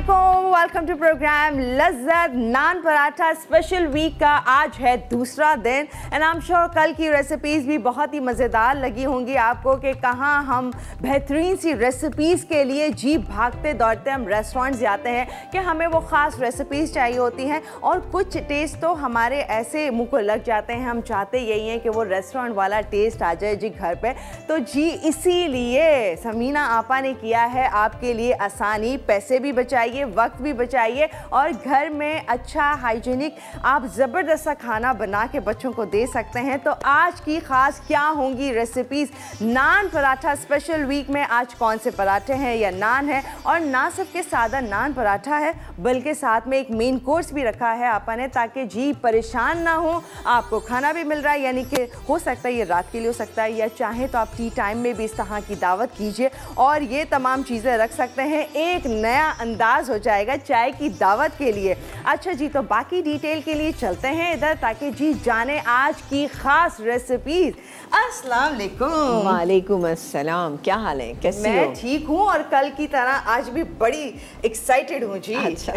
अस्सलामुअलैकुम, welcome to programme लज्जत। नान paratha special week का आज है दूसरा दिन एंड आई एम श्योर कल की रेसिपीज़ भी बहुत ही मज़ेदार लगी होंगी आपको कि कहाँ हम बेहतरीन सी रेसिपीज़ के लिए जी भागते दौड़ते हम रेस्टोरेंट जाते हैं कि हमें वो ख़ास रेसिपीज़ चाहिए होती हैं और कुछ टेस्ट तो हमारे ऐसे मुँह को लग जाते हैं, हम चाहते यही हैं कि वो रेस्टोरेंट वाला टेस्ट आ जाए जी घर पर। तो जी इसीलिए समीना आपा ने किया है आपके लिए आसानी, पैसे भी बचाइए, वक्त भी बचाइए और घर में अच्छा हाइजीनिक आप ज़बरदस्त सा खाना बना के बच्चों को दे सकते हैं। तो आज की ख़ास क्या होंगी रेसिपीज़? नान पराठा स्पेशल वीक में आज कौन से पराठे हैं या नान है, और ना सिर्फ के सादा नान पराठा है बल्कि साथ में एक मेन कोर्स भी रखा है आपा ने, ताकि जी परेशान ना हो, आपको खाना भी मिल रहा है। यानी कि हो सकता है ये रात के लिए हो सकता है या चाहे तो आप टी टाइम में भी इस तरह की दावत कीजिए और ये तमाम चीज़ें रख सकते हैं। एक नया अंदाज हो जाएगा चाय की दावत के लिए। अच्छा जी, तो बाकी डिटेल के लिए चलते हैं इधर ताकि जी जाने आज की खास रेसिपीज। अस्सलाम वालेकुम। वालेकुम अस्सलाम, क्या हाल है, कैसी हो? मैं ठीक हूँ और कल की तरह आज भी बड़ी एक्साइटेड हूँ जी। अच्छा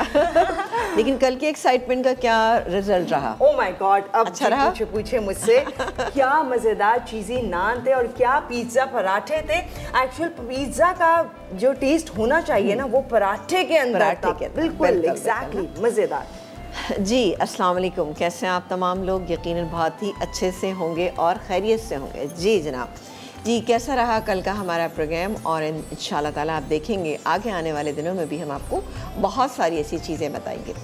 लेकिन कल के एक्साइटमेंट का क्या रिजल्ट रहा? ओह माय गॉड, अब अच्छा रहा? पूछे मुझसे क्या मज़ेदार चीज़ें नान थे और क्या पिज़्ज़ा पराठे थे। एक्चुअल पिज़्ज़ा का जो टेस्ट होना चाहिए ना वो पराठे के अंदर था। बिल्कुल एग्जैक्टली, मज़ेदार। जी अस्सलाम वालेकुम, कैसे हैं आप तमाम लोग? यकीनन बहुत ही अच्छे से होंगे और खैरियत से होंगे। जी जनाब, जी कैसा रहा कल का हमारा प्रोग्राम? और इंशाल्लाह ताला आप देखेंगे आगे आने वाले दिनों में भी हम आपको बहुत सारी ऐसी चीज़ें बताएंगे।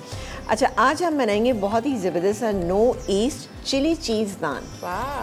अच्छा, आज हम बनाएंगे बहुत ही ज़बरदस्त नो ईस्ट चिली चीज़ नान,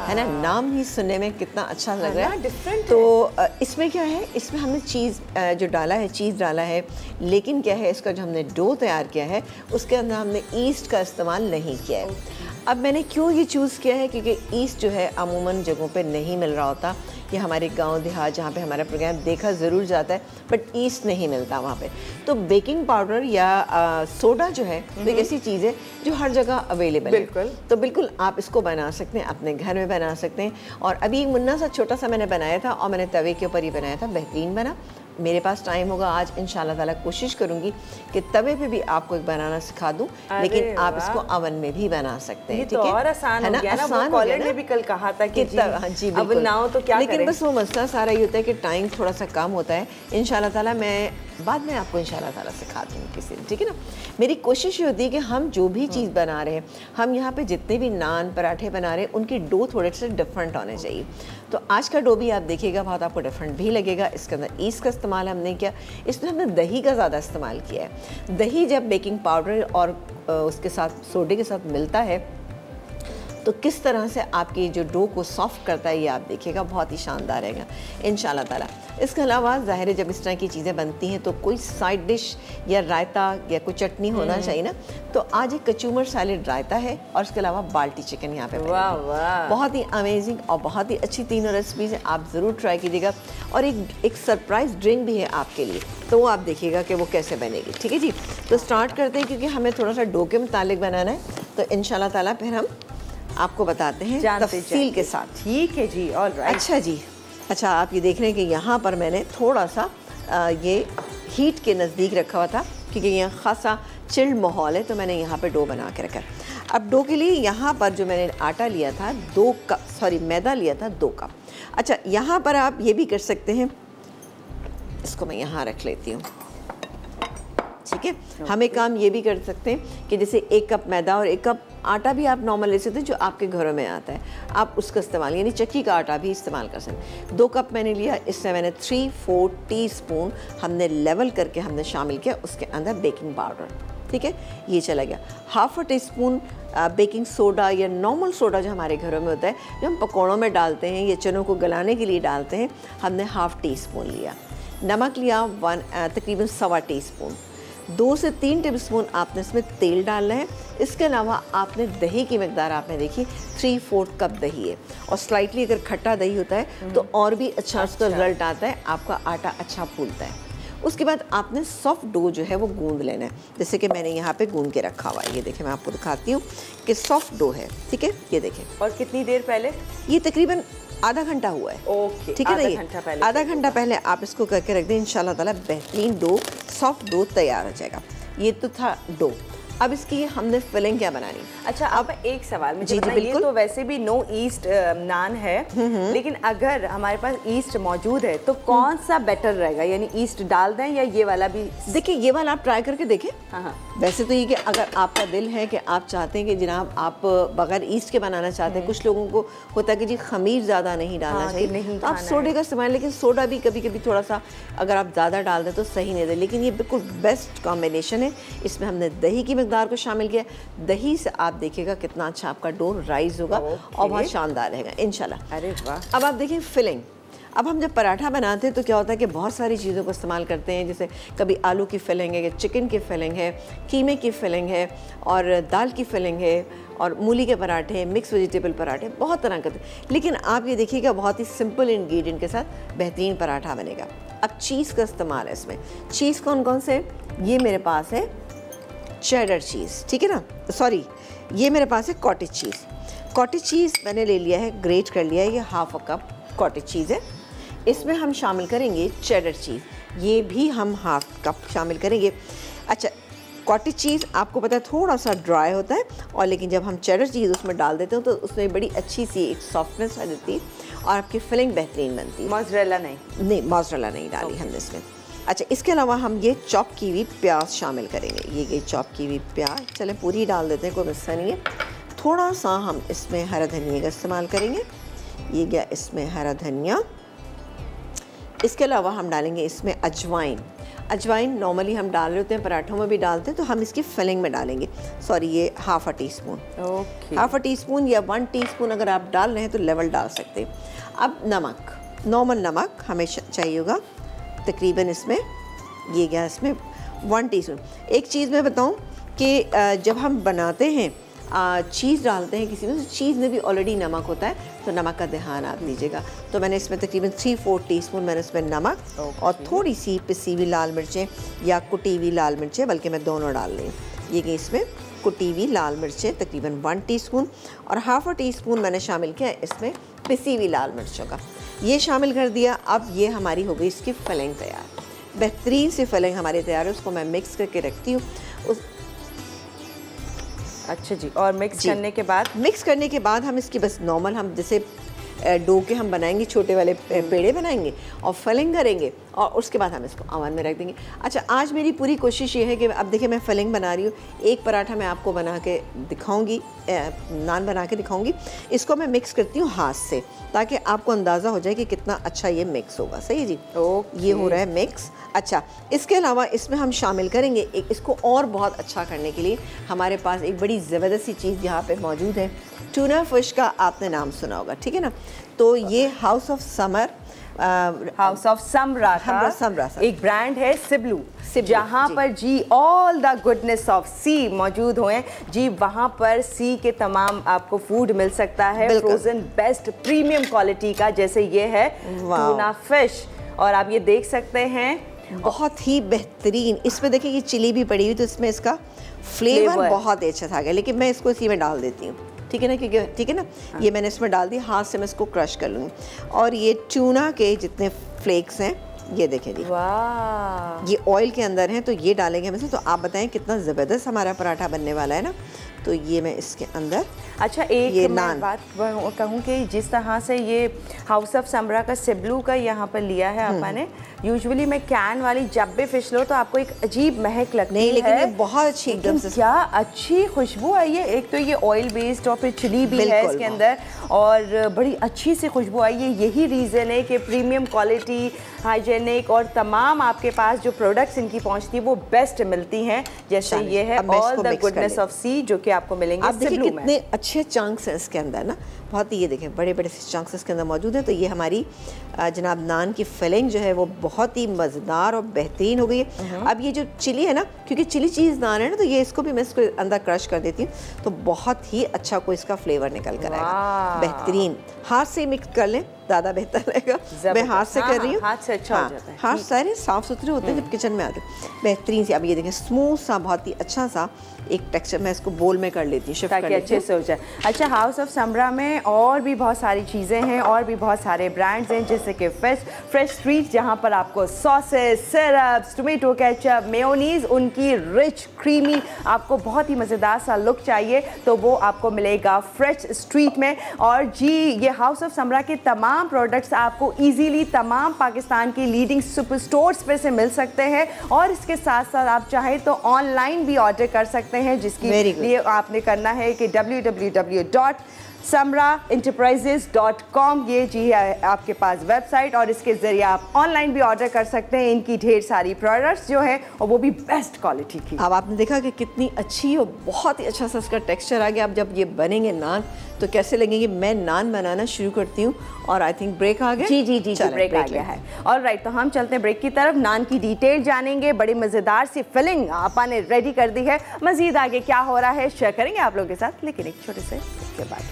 है ना? नाम ही सुनने में कितना अच्छा लग रहा है, डिफरेंट। तो इसमें क्या है, इसमें हमने चीज़ जो डाला है, चीज़ डाला है, लेकिन क्या है इसका जो हमने डो तैयार किया है उसके अंदर हमने ईस्ट का इस्तेमाल नहीं किया है। अब मैंने क्यों ये चूज़ किया है, क्योंकि ईस्ट जो है अमूमन जगहों पे नहीं मिल रहा होता। ये हमारे गांव देहात जहाँ पे हमारा प्रोग्राम देखा ज़रूर जाता है बट ईस्ट नहीं मिलता वहाँ पे। तो बेकिंग पाउडर या सोडा जो है वो एक ऐसी चीज़ है जो हर जगह अवेलेबल है। तो बिल्कुल आप इसको बना सकते हैं, अपने घर में बना सकते हैं। और अभी एक मुन्ना सा छोटा सा मैंने बनाया था और मैंने तवे के ऊपर ही बनाया था, बेहतरीन बना। मेरे पास टाइम होगा आज इंशाल्लाह ताला कोशिश करूंगी कि तवे पे भी आपको एक बनाना सिखा दूं, लेकिन आप इसको अवन में भी बना सकते हैं। ठीक है, और आसान हो गया ना, वो कॉलर ने भी कल कहा था कि जी अब ना हो तो क्या लेकिन बस वो मसला सारा ये होता है कि टाइम थोड़ा सा कम होता है। इंशाल्लाह ताला मैं बाद में आपको इंशाल्लाह ताला सिखा दूँगी किसी दिन, ठीक है ना? मेरी कोशिश ये होती है कि हम जो भी चीज़ बना रहे हैं, हम यहाँ पे जितने भी नान पराठे बना रहे हैं उनकी डो थोड़े से डिफरेंट होने चाहिए। तो आज का डो भी आप देखिएगा बहुत आपको डिफरेंट भी लगेगा। इसके अंदर ईस्ट का इस्तेमाल हमने किया, इसमें हमने दही का ज़्यादा इस्तेमाल किया है। दही जब बेकिंग पाउडर और उसके साथ सोडे के साथ मिलता है तो किस तरह से आपकी जो डो को सॉफ्ट करता है ये आप देखिएगा, बहुत ही शानदार रहेगा इंशाल्लाह ताला। इसके अलावा ज़ाहिर है जब इस तरह की चीज़ें बनती हैं तो कोई साइड डिश या रायता या कोई चटनी होना चाहिए ना। तो आज एक कचूमर सैलेड रायता है और इसके अलावा बाल्टी चिकन यहाँ पे बहुत ही अमेजिंग और बहुत ही अच्छी तीनों रेसिपीज़ हैं, आप ज़रूर ट्राई कीजिएगा। और एक सरप्राइज़ ड्रिंक भी है आपके लिए, तो वो आप देखिएगा कि वो कैसे बनेगी। ठीक है जी, तो स्टार्ट करते हैं क्योंकि हमें थोड़ा सा डो के मुतालिक बनाना है, तो इंशाल्लाह ताला फिर हम आपको बताते हैं तफसील के साथ। ठीक है जी, ऑलराइट। अच्छा जी, अच्छा आप ये देख रहे हैं कि यहाँ पर मैंने थोड़ा सा ये हीट के नज़दीक रखा हुआ था क्योंकि यहाँ खासा चिल्ड माहौल है, तो मैंने यहाँ पे डो बना के रखा। अब डो के लिए यहाँ पर जो मैंने आटा लिया था 2 कप, सॉरी मैदा लिया था 2 कप। अच्छा, यहाँ पर आप ये भी कर सकते हैं, इसको मैं यहाँ रख लेती हूँ, ठीक है। हम एक काम ये भी कर सकते हैं कि जैसे 1 कप मैदा और 1 कप आटा भी आप नॉर्मल ले सकते हैं जो आपके घरों में आता है, आप उसका इस्तेमाल, यानी चक्की का आटा भी इस्तेमाल कर सकते हैं। 2 कप मैंने लिया, इससे मैंने 3-4 टीस्पून हमने लेवल करके हमने शामिल किया उसके अंदर बेकिंग पाउडर, ठीक है, ये चला गया। 1/2 टीस्पून बेकिंग सोडा या नॉर्मल सोडा जो हमारे घरों में होता है, जो हम पकौड़ों में डालते हैं या चनों को गलाने के लिए डालते हैं, हमने 1/2 टीस्पून लिया। नमक लिया तकरीबन 1/4 टीस्पून। 2 से 3 टेबलस्पून आपने इसमें तेल डालना है। इसके अलावा आपने दही की मकदार आपने देखी 3/4 कप दही है, और स्लाइटली अगर खट्टा दही होता है तो और भी अच्छा उसका रिजल्ट आता है, आपका आटा अच्छा फूलता है। उसके बाद आपने सॉफ्ट डो जो है वो गूंद लेना है, जैसे कि मैंने यहाँ पे गूंद के रखा हुआ है। ये देखिए मैं आपको दिखाती हूँ कि सॉफ्ट डो है, ठीक है। ये देखें। और कितनी देर पहले? ये तकरीबन आधा घंटा हुआ है। ओके, ठीक है ना। ये आधा घंटा पहले आप इसको करके रख दें, इंशाल्लाह ताला बेहतरीन डो, सॉफ्ट डो तैयार हो जाएगा। ये तो था डो। अब इसकी हमने फिलिंग क्या बनानी। अच्छा, अब एक सवाल मुझे बताइए, ये तो वैसे भी नो ईस्ट नान है, लेकिन अगर हमारे पास ईस्ट मौजूद है तो कौन सा बेटर रहेगा, यानी ईस्ट डाल दें या ये वाला भी? देखिए ये वाला आप ट्राई करके देखें। हाँ। वैसे तो ये कि अगर आपका दिल है कि आप चाहते हैं कि जनाब आप बगैर ईस्ट के बनाना चाहते हैं, कुछ लोगों को होता है कि जी खमीर ज़्यादा नहीं डालना चाहिए, तो आप सोडे का इस्तेमाल, लेकिन सोडा भी कभी कभी थोड़ा सा अगर आप ज़्यादा डाल दें तो सही नहीं दे, लेकिन ये बिल्कुल बेस्ट कॉम्बिनेशन है। इसमें हमने दही की मिकदार को शामिल किया। दही से आप देखिएगा कितना अच्छा आपका डो राइज होगा और बहुत शानदार रहेगा इंशाल्लाह। अरे वाह। अब आप देखिए फिलिंग। अब हम जब पराठा बनाते हैं तो क्या होता है कि बहुत सारी चीज़ों को इस्तेमाल करते हैं, जैसे कभी आलू की फिलिंग है, चिकन की फिलिंग है, कीमे की फिलिंग है, और दाल की फिलिंग है, और मूली के पराठे, मिक्स वेजिटेबल पराठे, बहुत तरह के। लेकिन आप ये देखिएगा बहुत ही सिंपल इंग्रेडिएंट के साथ बेहतरीन पराठा बनेगा। अब चीज़ का इस्तेमाल है इसमें। चीज़ कौन कौन से? ये मेरे पास है चेडर चीज़, ठीक है ना, सॉरी ये मेरे पास है कॉटेज चीज़। कॉटेज चीज़ मैंने ले लिया है, ग्रेट कर लिया है, ये हाफ अ कप कॉटेज चीज़ है। इसमें हम शामिल करेंगे चेडर चीज़, ये भी हम हाफ कप शामिल करेंगे। अच्छा, कॉटेज चीज़ आपको पता है थोड़ा सा ड्राई होता है, और लेकिन जब हम चेडर चीज़ उसमें डाल देते हैं तो उसमें बड़ी अच्छी सी एक सॉफ्टनेस आ जाती है और आपकी फिलिंग बेहतरीन बनती है। मोज़रेला नहीं, मोज़रेला नहीं डाली हमने इसमें। अच्छा, इसके अलावा हम ये चॉप की हुई प्याज शामिल करेंगे। ये चॉप की हुई प्याज, चलें पूरी डाल देते हैं, कोई मसला नहीं है। थोड़ा सा हम इसमें हरा धनिया का इस्तेमाल करेंगे। ये गया इसमें हरा धनिया। इसके अलावा हम डालेंगे इसमें अजवाइन। अजवाइन नॉर्मली हम डाल रहे होते हैं, पराठों में भी डालते हैं, तो हम इसकी फिलिंग में डालेंगे। सॉरी, ये half a tea spoon, half a tea spoon या 1 टीस्पून अगर आप डाल रहे हैं तो लेवल डाल सकते हैं। अब नमक, नॉर्मल नमक हमें चाहिए होगा तकरीबन इसमें, ये गया इसमें 1 टीस्पून। एक चीज़ मैं बताऊं कि जब हम बनाते हैं चीज़ डालते हैं किसी में, तो चीज़ में भी ऑलरेडी नमक होता है, तो नमक का ध्यान आप दीजिएगा। तो मैंने इसमें तकरीबन 3-4 टीस्पून मैंने इसमें नमक और थोड़ी सी पिसी हुई लाल मिर्चें या कुटी हुई लाल मिर्चें, बल्कि मैं दोनों डाल रही हूँ। ये कि इसमें कुटी हुई लाल मिर्चें तकरीबन 1 टीस्पून, और हाफ अ टीस्पून मैंने शामिल किया इसमें पिसी हुई लाल मिर्चों का, ये शामिल कर दिया। अब ये हमारी हो गई इसकी फिलिंग तैयार, बेहतरीन सी फिलिंग हमारी तैयार है। उसको मैं मिक्स करके रखती हूँ। अच्छा जी, और मिक्स करने के बाद हम इसकी बस नॉर्मल हम जैसे डो के हम बनाएंगे, छोटे वाले पेड़े बनाएंगे और फिलिंग करेंगे, और उसके बाद हम इसको ओवन में रख देंगे। अच्छा, आज मेरी पूरी कोशिश ये है कि अब देखिए मैं फिलिंग बना रही हूँ। एक पराठा मैं आपको बना के दिखाऊंगी, नान बना के दिखाऊंगी। इसको मैं मिक्स करती हूँ हाथ से, ताकि आपको अंदाज़ा हो जाए कि कितना अच्छा ये मिक्स होगा। सही है जी, ये हो रहा है मिक्स। अच्छा, इसके अलावा इसमें हम शामिल करेंगे एक, इसको और बहुत अच्छा करने के लिए हमारे पास एक बड़ी ज़बरदस्त सी चीज़ यहाँ पे मौजूद है। टूना फिश का आपने नाम सुना होगा, ठीक है ना। तो ये हाउस ऑफ समरा एक ब्रांड है, सिबलू, जहाँ पर जी ऑल द गुडनेस ऑफ सी मौजूद हुए जी। वहाँ पर सी के तमाम आपको फूड मिल सकता है, फ्रोजन बेस्ट प्रीमियम क्वालिटी का, जैसे ये है टूना फिश, और आप ये देख सकते हैं बहुत ही बेहतरीन। इसमें देखिए ये चिली भी पड़ी हुई, तो इसमें इसका फ्लेवर बहुत अच्छा था, लेकिन मैं इसको इसी में डाल देती हूँ, ठीक है ना, क्योंकि ठीक है ना। हाँ। ये मैंने इसमें डाल दी, हाथ से मैं इसको क्रश कर लूँगी। और ये ट्यूना के जितने फ्लेक्स हैं, ये देखें जी, वाह, ये ऑयल के अंदर हैं, तो ये डालेंगे हम इसमें। तो आप बताएं कितना ज़बरदस्त हमारा पराठा बनने वाला है ना। तो ये मैं इसके अंदर, अच्छा एक मैं बात कहूँ कि जिस तरह से ये हाउस ऑफ समरा का सिबलू का यहाँ पर लिया है आपने, यूजुअली मैं कैन वाली जब भी फिश लो तो आपको एक अजीब महक लगती है, लेकिन ये बहुत अच्छी एकदम से, क्या अच्छी खुशबू आई है। एक तो ये ऑयल बेस्ड और फिर चिली भी है इसके अंदर, और बड़ी अच्छी सी खुशबू आई है। यही रीज़न है कि प्रीमियम क्वालिटी, हाइजेनिक और तमाम आपके पास जो प्रोडक्ट्स इनकी पहुँचती है वो बेस्ट मिलती हैं। जैसे ये है ऑल द गुडनेस ऑफ सी, जो कि आपको मिलेंगे। आप देखिए कितने अच्छे चंक्स हैं इसके अंदर ना, बहुत ही, ये देखें बड़े बड़े से चंक्स इसके अंदर मौजूद हैं। तो ये हमारी जनाब नान की फिलिंग जो है वो बहुत ही मज़ेदार और बेहतरीन हो गई है। अब ये जो चिली है ना, क्योंकि चिली चीज़ नान है ना, तो ये इसको भी मैं इसको अंदर क्रश कर देती हूँ, तो बहुत ही अच्छा कोई इसका फ्लेवर निकल कर आएगा, बेहतरीन। हाथ से मिक्स कर लें ज़्यादा बेहतर रहेगा। मैं हाथ से कर रही हूँ, हाथ से अच्छा हो जाता है। हाथ सारे साफ सुथरे होते हैं जब किचन में आते हैं, बेहतरीन से। अब ये देखें स्मूथ सा, बहुत ही अच्छा सा एक टेक्सचर। मैं इसको बोल में कर लेती हूँ, शिफ्ट कर लेती हूँ अच्छे से हो जाए। अच्छा, हाउस ऑफ समरा में और भी बहुत सारी चीज़ें हैं और भी बहुत सारे ब्रांड्स हैं, जैसे कि फ्रेश स्ट्रीट, जहाँ पर आपको sauces, syrups, tomato ketchup, mayonnaise, उनकी रिच क्रीमी, आपको बहुत ही मज़ेदार सा लुक चाहिए तो वो आपको मिलेगा फ्रेश स्ट्रीट में। और जी, ये हाउस ऑफ समरा के तमाम प्रोडक्ट्स आपको ईजीली तमाम पाकिस्तान की लीडिंग सुपर स्टोर्स पे से मिल सकते हैं, और इसके साथ साथ आप चाहें तो ऑनलाइन भी ऑर्डर कर सकते हैं, जिसके लिए आपने करना है कि www.samraenterprises.com, ये जी है आपके पास वेबसाइट, और इसके ज़रिए आप ऑनलाइन भी ऑर्डर कर सकते हैं इनकी ढेर सारी प्रोडक्ट्स जो है, और वो भी बेस्ट क्वालिटी की। अब आपने देखा कि कितनी अच्छी और बहुत ही अच्छा सा इसका टेक्सचर आ गया। अब जब ये बनेंगे नान तो कैसे लगेंगे। मैं नान बनाना शुरू करती हूँ, और आई थिंक ब्रेक आ गया। जी जी जी, ब्रेक आ गया है। ऑलराइट, तो हम चलते हैं ब्रेक की तरफ, नान की डिटेल जानेंगे। बड़ी मज़ेदार सी फिलिंग आपा ने रेडी कर दी है। मज़ीद आगे क्या हो रहा है शेयर करेंगे आप लोगों के साथ, लेकिन एक छोटे से के बाद।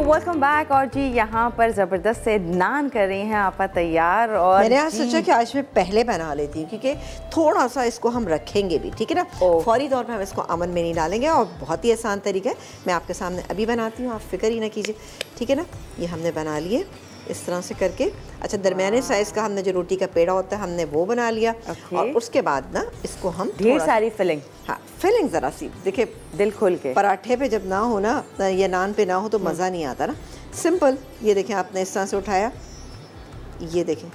Welcome back. और जी यहाँ पर ज़बरदस्त से नान कर रही हैं आपा तैयार, और मैंने आज सोचा कि आज मैं पहले बना लेती हूँ, क्योंकि थोड़ा सा इसको हम रखेंगे भी, ठीक है ना। फौरी तौर पे हम इसको अमन में नहीं डालेंगे, और बहुत ही आसान तरीका है। मैं आपके सामने अभी बनाती हूँ, आप फिक्र ही ना कीजिए, ठीक है ना। ये हमने बना लिए इस तरह से करके। अच्छा, दरमियाने साइज़ का हमने जो रोटी का पेड़ा होता है हमने वो बना लिया, और उसके बाद ना इसको हम ढेर सारी फिलिंग, हाँ फिलिंग ज़रा सी देखिए दिल खोल के। पराठे पे जब ना हो ना, या नान पे ना हो तो मज़ा नहीं आता ना। सिंपल, ये देखें आपने इस तरह से उठाया, ये देखें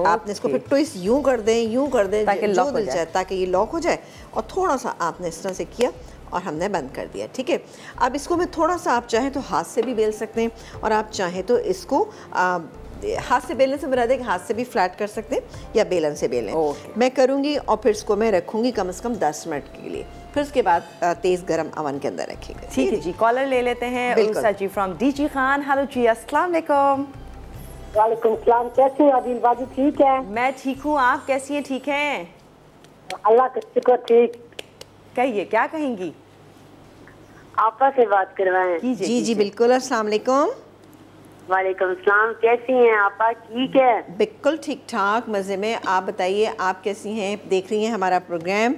आपने इसको फिर ट्विस्ट यूं कर दें, यूं कर दें ताकि लॉक हो जाए, ताकि ये लॉक हो जाए। और थोड़ा सा आपने इस तरह से किया और हमने बंद कर दिया, ठीक है। अब इसको मैं थोड़ा सा, आप चाहें तो हाथ से भी बेल सकते हैं, और आप चाहें तो इसको हाथ से बेलने से बना दें कि हाथ से भी फ्लैट कर सकते हैं, या बेलन से बेलें। मैं करूँगी, और फिर इसको मैं रखूँगी कम से कम 10 मिनट के लिए, फिर उसके बाद तेज़ गरम अवन के अंदर रखेंगे। ठीक है जी, कॉलर ले लेते हैं। उषा जी फ्रॉम डीजी खान। हेलो जी, अस्सलाम वालेकुम। वालेकुम सलाम, कैसे हो आदिल बाजी? ठीक है, मैं ठीक हूँ, आप कैसी हैं? ठीक हैं, अल्लाह का शुक्र। ठीक, कहिए क्या कहेंगी? आपा से बात करवाएं। जी जी बिल्कुल। अस्सलाम वालेकुम। वालेकुम सलाम, कैसी हैं आपा? ठीक है, बिल्कुल ठीक ठाक, मज़े में। आप बताइए, आप कैसी हैं? देख रही हैं हमारा प्रोग्राम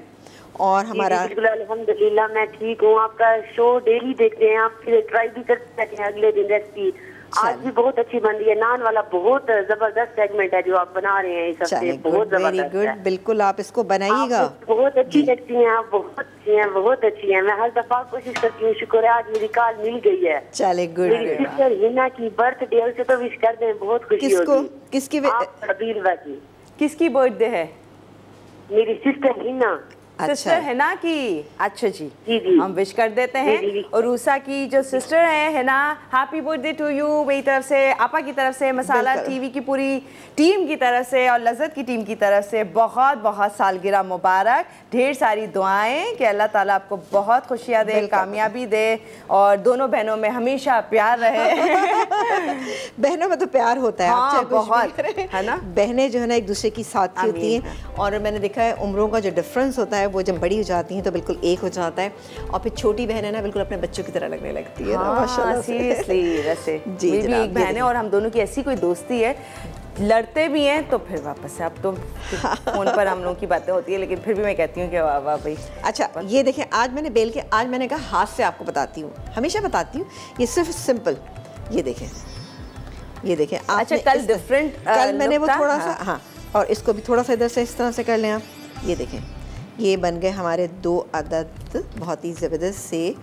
और हमारा? बिल्कुल अल्हम्दुलिल्लाह, मैं ठीक हूँ। आपका शो डेली देखते हैं, आप फिर ट्राई भी करते हैं अगले दिन रेसिपी। आज भी बहुत अच्छी बन रही है, नान वाला बहुत जबरदस्त सेगमेंट है जो आप बना रहे हैं इस हफ्ते, बहुत जबरदस्त है। बिल्कुल, आप इसको बनाइएगा। बहुत अच्छी लगती हैं आप, बहुत अच्छी हैं, बहुत अच्छी हैं। मैं हर दफा कोशिश करती हूँ, शुक्र है आज मेरी कॉल मिल गई है। चले, गुड। मेरी सिस्टर हिना की बर्थडे, उसे तो विश कर दें, बहुत खुशी होगी। किसकी? किसकी बर्थडे है? मेरी सिस्टर हिना। सिस्टर है ना की? अच्छा जी, हम विश कर देते हैं। और रूसा की जो सिस्टर है ना, हैप्पी बर्थडे टू यू मेरी तरफ से, आपा की तरफ से, मसाला टीवी की पूरी टीम की तरफ से और लज्जत की टीम की तरफ से बहुत बहुत सालगिरह मुबारक। ढेर सारी दुआएं कि अल्लाह ताला आपको बहुत खुशियाँ दे, कामयाबी दे, और दोनों बहनों में हमेशा प्यार रहे। बहनों में तो प्यार होता है, हाँ, बहुत है ना। बहनें जो है ना एक दूसरे की साथी होती हैं, और मैंने देखा है उम्रों का जो डिफरेंस होता है वो जब बड़ी हो जाती हैं तो बिल्कुल एक हो जाता है, और फिर छोटी बहन है ना बिल्कुल अपने बच्चों की तरह लगने लगती है। माशाल्लाह, सीरियसली। वैसे जी, मेरी भी एक बहन है, और हम दोनों की ऐसी कोई दोस्ती है, लड़ते भी हैं तो फिर वापस से, अब तो फोन पर हम लोगों की बातें होती है, लेकिन फिर भी मैं कहती हूँ कि वाह वाह भाई। अच्छा, ये देखें, आज मैंने बेल के, आज मैंने कहा हाथ से आपको बताती हूँ, हमेशा बताती हूँ, ये सिर्फ सिंपल। ये देखें, ये देखें। अच्छा, कल डिफरेंट, कल मैंने वो थोड़ा सा, हाँ, और इसको भी थोड़ा सा इधर से इस तरह से कर लें आप। ये देखें, ये बन गए हमारे 2 अदद बहुत ही ज़बरदस्त से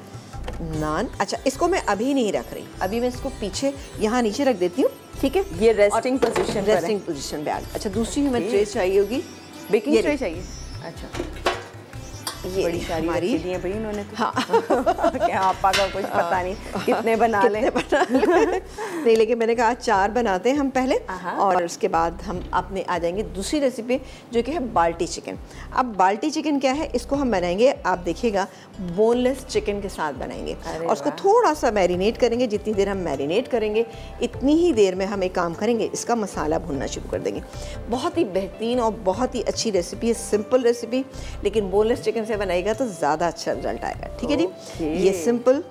नान। अच्छा, इसको मैं अभी नहीं रख रही, अभी मैं इसको पीछे यहाँ नीचे रख देती हूँ, ठीक है। ये रेस्टिंग पोजीशन पे आ गई। अच्छा, दूसरी हमें ट्रे चाहिए होगी, बेकिंग ट्रे चाहिए। अच्छा, ये बड़ी सारी हमारी रखी दी है भाई इन्होंने तो। हाँ क्या आपा का कुछ पता नहीं कितने बना लें। नहीं, लेकिन मैंने कहा 4 बनाते हैं हम पहले, और उसके बाद हम अपने आ जाएंगे दूसरी रेसिपी जो कि है बाल्टी चिकन। अब बाल्टी चिकन क्या है, इसको हम बनाएंगे, आप देखिएगा बोनलेस चिकन के साथ बनाएंगे और उसको थोड़ा सा मैरिनेट करेंगे। जितनी देर हम मैरिनेट करेंगे इतनी ही देर में हम एक काम करेंगे, इसका मसाला भूनना शुरू कर देंगे। बहुत ही बेहतरीन और बहुत ही अच्छी रेसिपी है, सिंपल रेसिपी, लेकिन बोनलेस चिकन से बनाएगा तो ज़्यादा अच्छा रिजल्ट आएगा। ठीक है जी, ये सिंपल।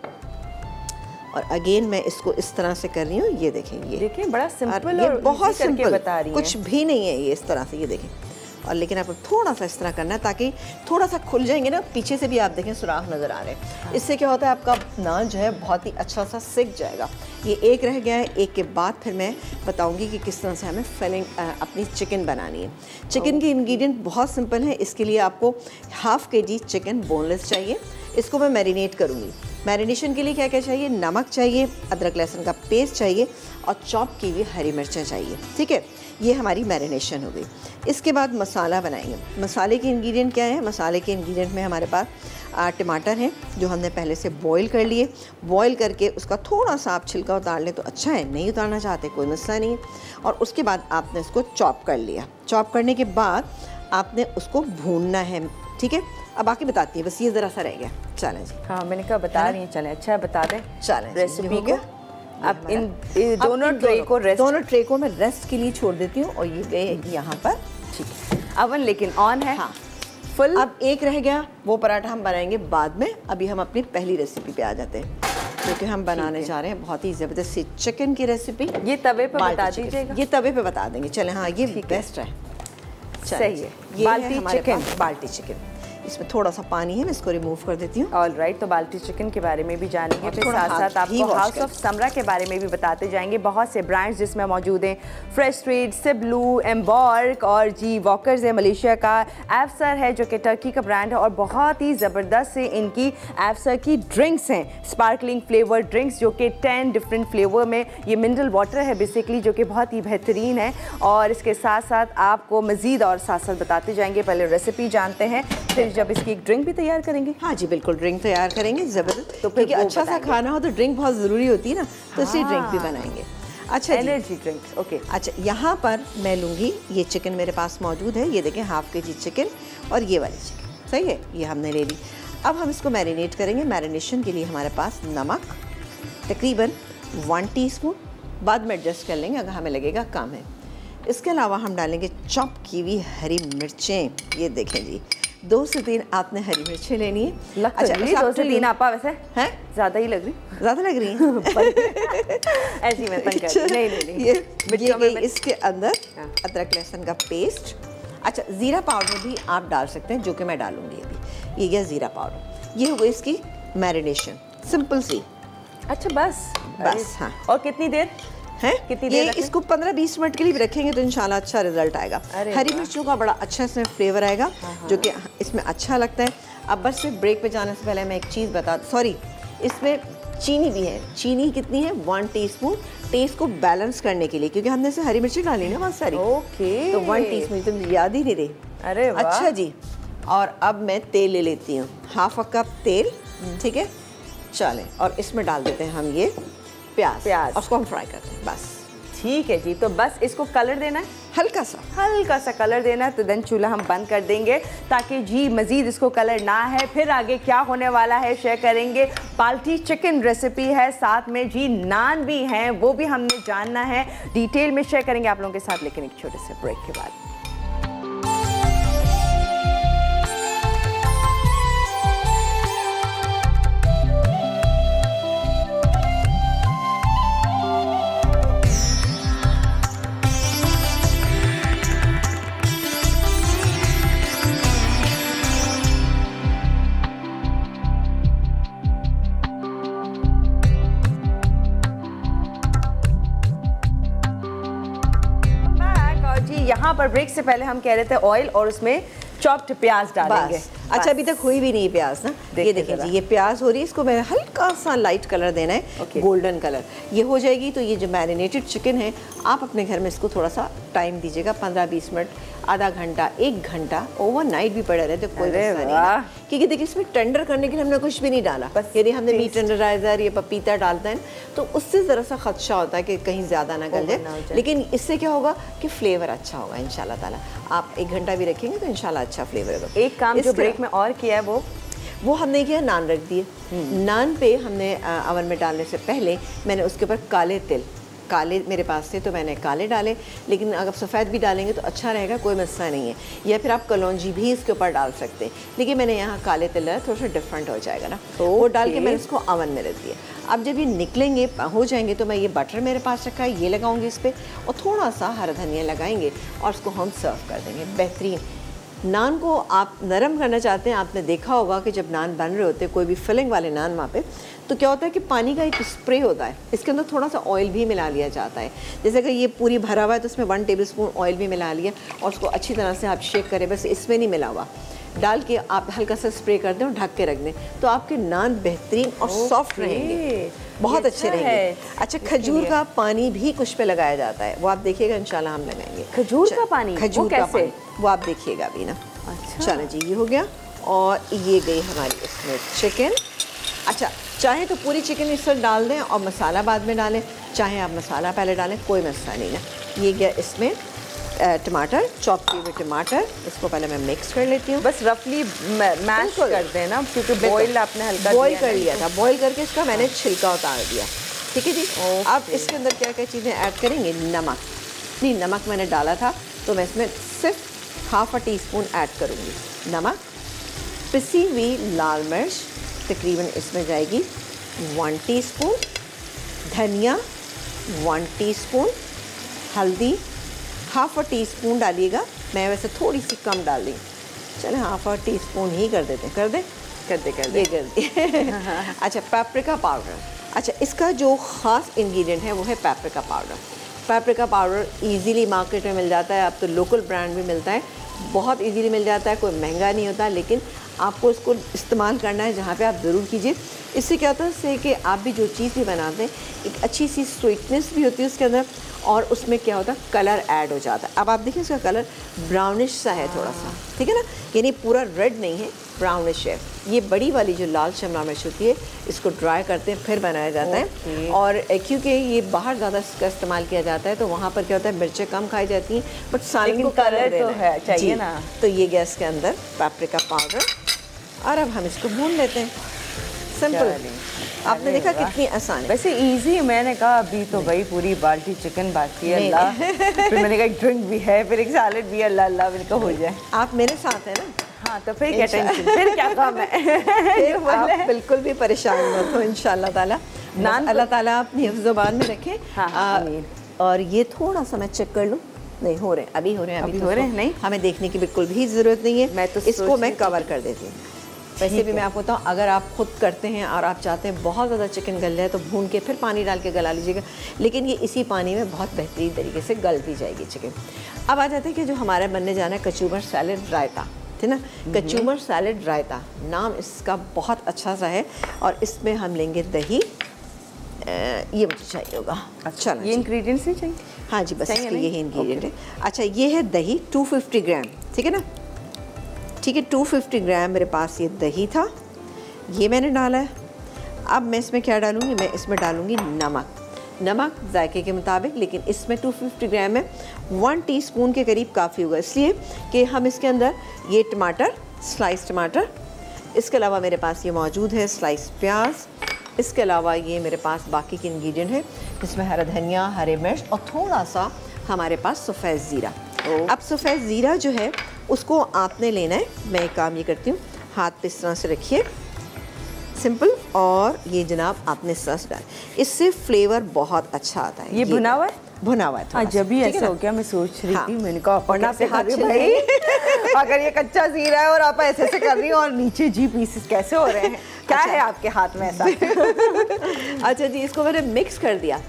और अगेन मैं इसको इस तरह से कर रही हूँ, ये देखें, ये देखिए बड़ा सिंपल और और बहुत सिंपल बता रही हैं। कुछ भी नहीं है ये इस तरह से, ये देखें। और लेकिन आपको थोड़ा सा इस तरह करना है ताकि थोड़ा सा खुल जाएंगे ना, पीछे से भी आप देखें सुराख नज़र आ रहे हैं। इससे क्या होता है, आपका नान जो है बहुत ही अच्छा सा सिक जाएगा। ये एक रह गया है, एक के बाद फिर मैं बताऊंगी कि किस तरह से हमें फिलिंग अपनी चिकन बनानी है। चिकन के इंग्रेडिएंट बहुत सिंपल है। इसके लिए आपको ½ kg चिकन बोनलेस चाहिए। इसको मैं मैरिनेट करूँगी। मैरिनेशन के लिए क्या क्या चाहिए, नमक चाहिए, अदरक लहसुन का पेस्ट चाहिए और चॉप की हुई हरी मिर्चें चाहिए। ठीक है, ये हमारी मैरिनेशन हो गई। इसके बाद मसाला बनाएंगे। मसाले के इंग्रेडिएंट क्या है, मसाले के इंग्रेडिएंट में हमारे पास टमाटर हैं जो हमने पहले से बॉईल कर लिए। बॉईल करके उसका थोड़ा सा आप छिलका उतार लें तो अच्छा है, नहीं उतारना चाहते कोई मसला नहीं। और उसके बाद आपने इसको चॉप कर लिया। चॉप करने के बाद आपने उसको भूनना है। ठीक है, अब बाकी बताती है, बस ये ज़रा सा रह गया। चलें जी, हाँ मैंने कहा बता रही हैं, चलें अच्छा बता दें। चलें रेसिपी को अब इन दोनों ट्रे को मैं रेस्ट के लिए छोड़ देती हूँ और ये गए यहाँ पर। ठीक है, अवन लेकिन ऑन है। हाँ फुल। अब एक रह गया, वो पराठा हम बनाएंगे बाद में। अभी हम अपनी पहली रेसिपी पे आ जाते हैं क्योंकि हम बनाने जा रहे हैं बहुत ही ज़बरदस्त सी चिकन की रेसिपी। ये तवे पे बता दीजिएगा। ये तवे पे बता देंगे। चलें, हाँ ये बेस्ट है। सही है, ये बाल्टी चिकन। बाल्टी चिकन, इसमें थोड़ा सा पानी है, मैं इसको रिमूव कर देती हूँ। ऑल राइट, तो बाल्टी चिकन के बारे में भी जानेंगे, फिर साथ साथ आपको हाउस ऑफ समरा के बारे में भी बताते जाएंगे। बहुत से ब्रांड्स जिसमें मौजूद हैं, फ्रेश स्ट्रीट, सिबलू, एम्बॉर्क और जी वॉकर्स है मलेशिया का, एफसर है जो कि टर्की का ब्रांड है और बहुत ही ज़बरदस्त से इनकी एफसर की ड्रिंक्स हैं, स्पार्कलिंग फ्लेवर ड्रिंक्स जो कि 10 डिफरेंट फ्लेवर में। ये मिनरल वाटर है बेसिकली जो कि बहुत ही बेहतरीन है। और इसके साथ साथ आपको मज़ीद और साथ साथ बताते जाएंगे। पहले रेसिपी जानते हैं, फिर जब इसकी एक ड्रिंक भी तैयार करेंगे। हाँ जी बिल्कुल, ड्रिंक तैयार करेंगे ज़बरदस्त। तो फिर अच्छा सा खाना हो तो ड्रिंक बहुत ज़रूरी होती है ना, तो इसलिए ड्रिंक भी बनाएंगे। अच्छा, एनर्जी ड्रिंक्स। ओके, अच्छा यहाँ पर मैं लूँगी, ये चिकन मेरे पास मौजूद है, ये देखें ½ kg चिकन और ये वाली चिकन। सही है, ये हमने ले ली। अब हम इसको मैरिनेट करेंगे। मैरिनेशन के लिए हमारे पास नमक तकरीबन 1 टीस्पून, बाद में एडजस्ट कर लेंगे अगर हमें लगेगा कम है। इसके अलावा हम डालेंगे चॉप की हुई हरी मिर्चें। ये देखें जी, 2 से 3 आपने हरी मिर्चें लेनी है। अच्छा, 2 से 3 आपा वैसे हैं ज़्यादा ही लग रही, ज़्यादा लग रही हैं। ऐसी मैं तंग कर रही। नहीं ये गई इसके अंदर अदरक लहसुन का पेस्ट। अच्छा, ज़ीरा पाउडर भी आप डाल सकते हैं जो कि मैं डालूंगी अभी। ये गया ज़ीरा पाउडर। ये हो गई इसकी मैरिनेशन, सिंपल सी। अच्छा बस हाँ। और कितनी देर है, कितनी ये देर इसको 15-20 मिनट के लिए भी रखेंगे तो इंशाल्लाह अच्छा रिजल्ट आएगा। हरी मिर्चों का बड़ा अच्छा इसमें फ्लेवर आएगा जो कि इसमें अच्छा लगता है। अब बस सिर्फ ब्रेक पे जाने से पहले मैं एक चीज़ बता, सॉरी, इसमें चीनी भी है। चीनी कितनी है, 1 टीस्पून, टेस्ट को बैलेंस करने के लिए, क्योंकि हमने से हरी मिर्ची डाली ना बहुत सारी। ओके, तो 1 टीस्पून, तो मुझे याद ही नहीं रही। अरे वाह। अच्छा जी, और अब मैं तेल ले लेती हूँ, ½ कप तेल। ठीक है, चलें, और इसमें डाल देते हैं हम ये प्याज और उसको हम फ्राई करते हैं बस। ठीक है जी, तो बस इसको कलर देना है, हल्का सा कलर देना है। तो देन चूल्हा हम बंद कर देंगे ताकि जी मज़ीद इसको कलर ना है। फिर आगे क्या होने वाला है शेयर करेंगे। बाल्टी चिकन रेसिपी है, साथ में जी नान भी हैं, वो भी हमने जानना है, डिटेल में शेयर करेंगे आप लोगों के साथ, लेकिन एक छोटे से ब्रेक के बाद। यहाँ पर ब्रेक से पहले हम कह रहे थे ऑयल और उसमें चॉप्ड प्याज डालेंगे। अच्छा, अभी तक हुई भी नहीं प्याज ना। ये देखिए जी, ये प्याज हो रही है, इसको मैंने हल्का सा लाइट कलर देना है, गोल्डन कलर। ये हो जाएगी तो ये जो मैरिनेटेड चिकन है, आप अपने घर में इसको थोड़ा सा टाइम दीजिएगा, 15-20 मिनट आधा घंटा 1 घंटा ओवरनाइट भी पड़े रहते कोई मसला नहीं है, क्योंकि देखिए इसमें टेंडर करने के लिए हमने कुछ भी नहीं डाला, बस यदि हमने मीट टेंडराइजर या पपीता डालते हैं तो उससे ज़रा सा खदशा होता है कि कहीं ज़्यादा ना गल जाए, लेकिन इससे क्या होगा कि फ्लेवर अच्छा होगा इंशाल्लाह ताला। आप 1 घंटा भी रखेंगे तो इंशाल्लाह अच्छा फ्लेवर होगा। एक काम जो ब्रेक में और किया है वो हमने किया, नान रख दिए। नान पे हमने अवन में डालने से पहले मैंने उसके ऊपर काले मेरे पास थे तो मैंने काले डाले, लेकिन अगर सफ़ेद भी डालेंगे तो अच्छा रहेगा, कोई मसला नहीं है, या फिर आप कलौंजी भी इसके ऊपर डाल सकते हैं, लेकिन मैंने यहाँ काले तिल थोड़ा सा डिफरेंट हो जाएगा ना, वो डाल के मैंने इसको अवन में रख दिया। अब जब ये निकलेंगे हो जाएंगे तो मैं ये बटर मेरे पास रखा है, ये लगाऊंगी इस पर, और थोड़ा सा हरा धनिया लगाएंगे और उसको हम सर्व कर देंगे। बेहतरीन नान को आप नरम करना चाहते हैं, आपने देखा होगा कि जब नान बन रहे होते हैं कोई भी फिलिंग वाले नान वहाँ पे, तो क्या होता है कि पानी का एक स्प्रे होता है, इसके अंदर थोड़ा सा ऑयल भी मिला लिया जाता है। जैसे कि ये पूरी भरा हुआ है तो उसमें 1 टेबलस्पून ऑयल भी मिला लिया और उसको अच्छी तरह से आप शेक करें, बस इसमें नहीं मिला हुआ, डाल के आप हल्का सा स्प्रे कर दें और ढक के रख दें, तो आपके नान बेहतरीन और सॉफ्ट रहेंगे, बहुत अच्छे रहेंगे। अच्छा, खजूर का पानी भी कुछ पे लगाया जाता है, वो आप देखिएगा इंशाल्लाह हम लगाएंगे। खजूर का पानी? खजूर का पानी वो आप देखिएगा अभी ना। अच्छा, चलो जी, ये हो गया और ये गई हमारी इसमें चिकन। अच्छा, चाहे तो पूरी चिकन इस पर डाल दें और मसाला बाद में डालें, चाहे आप मसाला पहले डालें, कोई मसला नहीं है। ये गया इसमें टमाटर, चॉप किए हुए टमाटर, इसको पहले मैं मिक्स कर लेती हूँ, बस रफली मैश कर देना, क्योंकि बॉईल आपने हल्का बॉईल कर लिया था, बॉईल करके इसका मैंने छिलका उतार दिया। ठीक है जी। अब इसके अंदर क्या क्या चीज़ें ऐड करेंगे? नमक, नहीं नमक मैंने डाला था तो मैं इसमें सिर्फ ½ टीस्पून ऐड करूँगी नमक। पिसी हुई लाल मिर्च तकरीबन इसमें जाएगी 1 टीस्पून, धनिया 1 टीस्पून, हल्दी ½ टीस्पून डालिएगा, मैं वैसे थोड़ी सी कम डाल दी, चले ½ टीस्पून ही कर देते, कर दे अच्छा, पेपरिका पाउडर। अच्छा, इसका जो ख़ास इंग्रेडिएंट है वो है paprika powder. Paprika powder easily market में मिल जाता है, अब तो लोकल ब्रांड भी मिलता है, बहुत इजीली मिल जाता है, कोई महंगा नहीं होता, लेकिन आपको इसको इस्तेमाल करना है जहाँ पे आप ज़रूर कीजिए। इससे क्या होता है, इससे कि आप भी जो चीज़ भी बनाते हैं एक अच्छी सी स्वीटनेस भी होती है उसके अंदर, और उसमें क्या होता है कलर ऐड हो जाता है। अब आप देखिए इसका कलर ब्राउनिश सा है थोड़ा सा, ठीक है ना, यानी पूरा रेड नहीं है, ब्राउनिश है। ये बड़ी वाली जो लाल शिमला मिर्च होती है इसको ड्राई करते हैं फिर बनाया जाता है, और क्योंकि ये बाहर ज़्यादा इसका इस्तेमाल किया जाता है तो वहाँ पर क्या होता है मिर्चें कम खाई जाती हैं, बट सालन को कलर तो है चाहिए ना। तो ये गैस के अंदर पेपरिका पाउडर, और अब हम इसको भून लेते हैं। सिंपल, आपने देखा कितनी आसान है। वैसे इजी, मैंने कहा अभी तो भाई पूरी बाल्टी चिकन बाकी है, अल्लाह फिर मैंने कहा एक ड्रिंक भी है, फिर एक सैलेड भी है, अल्लाह अल्लाह मेरे को हो जाए। आप मेरे साथ हैं ना? हाँ, तो फिर क्या टेंशन, फिर क्या काम है आप बिल्कुल भी परेशान मत हो, इंशाल्लाह ताला नान अल्लाह ताला अपनी हिफ्ज़-ओ-बान में रखे। और ये थोड़ा सा मैं चेक कर लूँ, नहीं हो रहे, अभी हो रहे हैं, नहीं हमें देखने की बिल्कुल भी ज़रूरत नहीं है। मैं तो इसको मैं कवर कर देती हूँ। वैसे भी मैं आपको बताऊँ, अगर आप खुद करते हैं और आप चाहते हैं बहुत ज़्यादा चिकन गल जाए तो भून के फिर पानी डाल के गला लीजिएगा, लेकिन ये इसी पानी में बहुत बेहतरीन तरीके से गल भी जाएगी चिकन। अब आ जाते हैं कि जो हमारा बनने जाना है कचूमर सैलेड रायता, ठीक ना, कचूमर सैलेड रायता नाम इसका बहुत अच्छा सा है, और इसमें हम लेंगे दही, ये मुझे चाहिए होगा। अच्छा, ये इंग्रेडिएंट्स नहीं चाहिए? हाँ जी, बस इसके यही इंग्रेडिएंट है। अच्छा, ये है दही 250 ग्राम, ठीक है ना, ठीक है, 250 ग्राम मेरे पास ये दही था, ये मैंने डाला है। अब मैं इसमें क्या डालूँगी? मैं इसमें डालूँगी नमक जायके के मुताबिक, लेकिन इसमें 250 ग्राम में 1 टीस्पून के करीब काफ़ी होगा, इसलिए कि हम इसके अंदर ये टमाटर, स्लाइस टमाटर, इसके अलावा मेरे पास ये मौजूद है स्लाइस प्याज, इसके अलावा ये मेरे पास बाकी के इंग्रेडिएंट है, इसमें हरा धनिया, हरे मिर्च और थोड़ा सा हमारे पास सफ़ेद ज़ीरा। अब सफ़ेद ज़ीरा जो है उसको आपने लेना है, मैं एक काम ये करती हूँ, हाथ पे इस तरह से रखिए, सिंपल, और ये जनाब आपने इस तरह से डाल, इससे फ्लेवर बहुत अच्छा आता है। ये भुना हुआ है? भुना हुआ है। जब भी ऐसा हो गया, मैं सोच रही थी, मैंने कहा पढ़ना से हाथ भाई अगर ये कच्चा ज़ीरा है और आप ऐसे से कर रही हो और नीचे जी पीसेस कैसे हो रहे हैं, क्या है आपके हाथ में ऐसा? अच्छा जी, इसको मैंने मिक्स कर दिया।